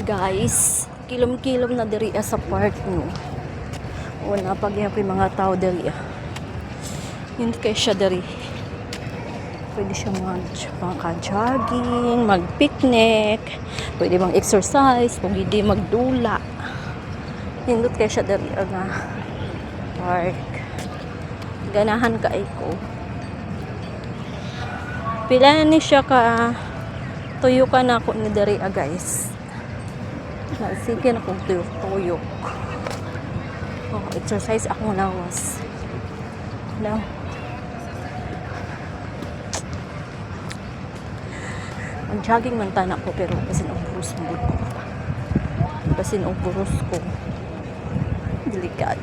Guys, kilom-kilom na diri sa park no. Una pag yung mga tao diri. Hindi kay siya diri. Pwede siya mag-jogging, mag-picnic, pwede mag-exercise, kung hindi magdula. Hindot kay siya diri nga park. Ganahan ka ko. Pila ni siya ka tuyo ka na ako ni diri guys. Sige na kong tuyok. Oh, exercise akong lawas. Now, mag-jogging man tanak ko pero basin ang burus mo ko. Basin ang burus ko. Delikado.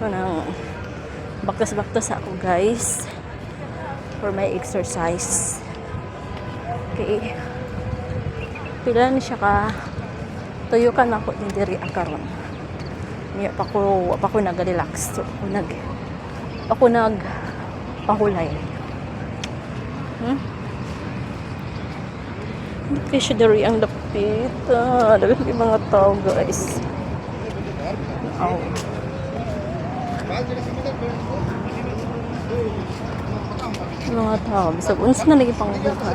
Manang baktas-baktas ako guys for my exercise. Okay. Pila ni siya ka tuyo ka na ako ni diri akaron. Niya pa ko nag-relax. So, ako nag pahulay. Hindi kayo siya diri ang lapit. Dapat yung mga tao guys. Oh. Mga tao. Bisag uns na lagi pang buka.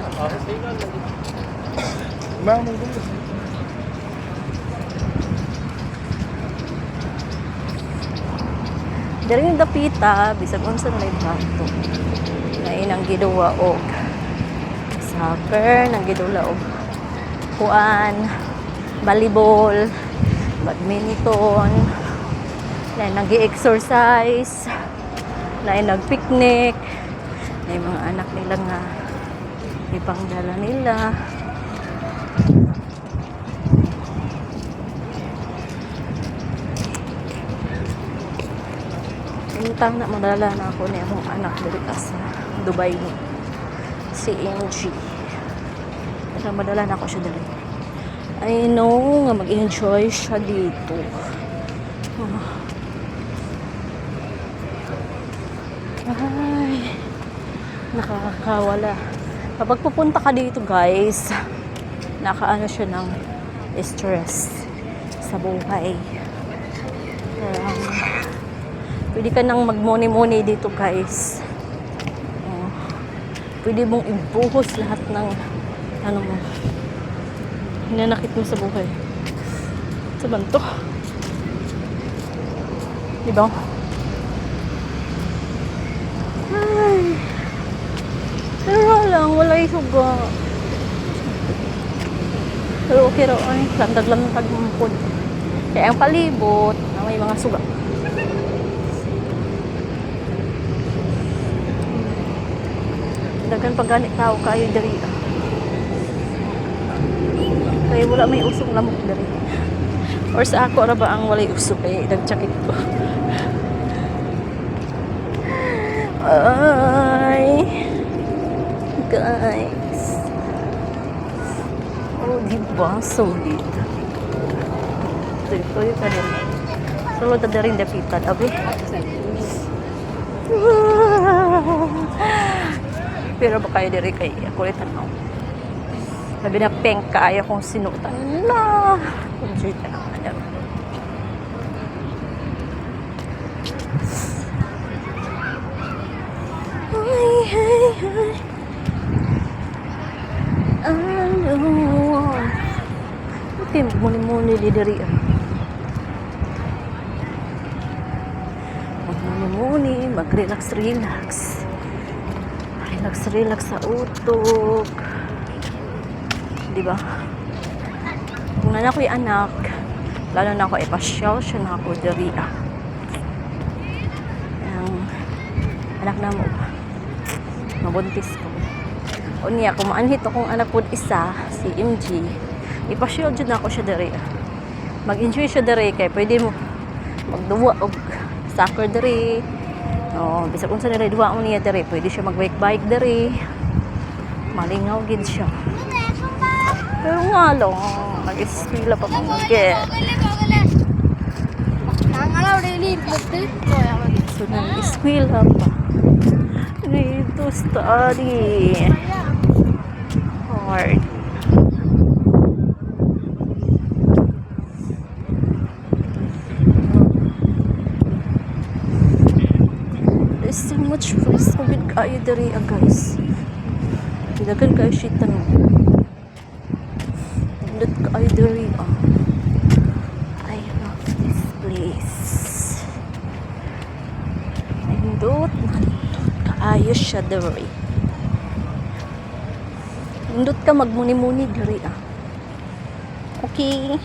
Dari yung dapita, bisag unsa na yung bato. Na inang giduwa og soccer, nang gidula og kuan, volleyball, badminton, na nag-exercise, na nag-picnic, na yung mga anak nila nga ipangdala nila. Intang na madala na ako ni akong anak dito sa Dubai ni si MG. Kaya madala na ako siya dito. I know nga mag-enjoy siya dito. Ay, nakakawala. Kapag pupunta ka dito guys, nakaano siya ng stress sa buhay. Pwede ka nang magmuni-muni dito guys. Pwede mong ibuhos lahat ng ano mo, hinanakit mo sa buhay. Sa banto. Diba? Ay. Pero lang, wala isuga. Pero okay raw, ay, landag-landag mo po. Kaya ang palibot, may mga suga. Dagan pag ganit tao kayo diri. Kaya wala may usong lamok diri. Or sa ako ra ba ang walay usok kay nagchakit ko. Ay. Guys. Oh, diba? Solid. Ito yung tarin. Solo ta rin dapitan. Abi. Pero ba kayo diri kay ako rin tanaw. Sabi na peng kaya kong sinutan na. Enjoy ka naman. Ay. Ano? Okay, muni-muni di diri. Muni-muni, mag-relax. Relax sa utok. Diba? Kung na ako'y anak, lalo na ako ipasyal siya na ako diri. Anak na mo. Mabuntis ko. O niya, kung maanhit akong anak po isa, si MG, ipasyal dyan ako siya diri. Mag-enjoy siya diri, kaya pwede mo magduwa o soccer diri. Oh, bisag unsa na duwa mo niya diri, pwede siya mag-bike diri. Malingaw gid siya. Pero nga lang, nag-eskwela pa mga get. So, nag-eskwela pa. Dito study. Hard. There's so much freeze COVID kayo diri guys. Kilagan kayo shit tanong. Nindot kayo diri I love this place. Nindot kayo siya diri. Nindot ka magmuni-muni diri Okay.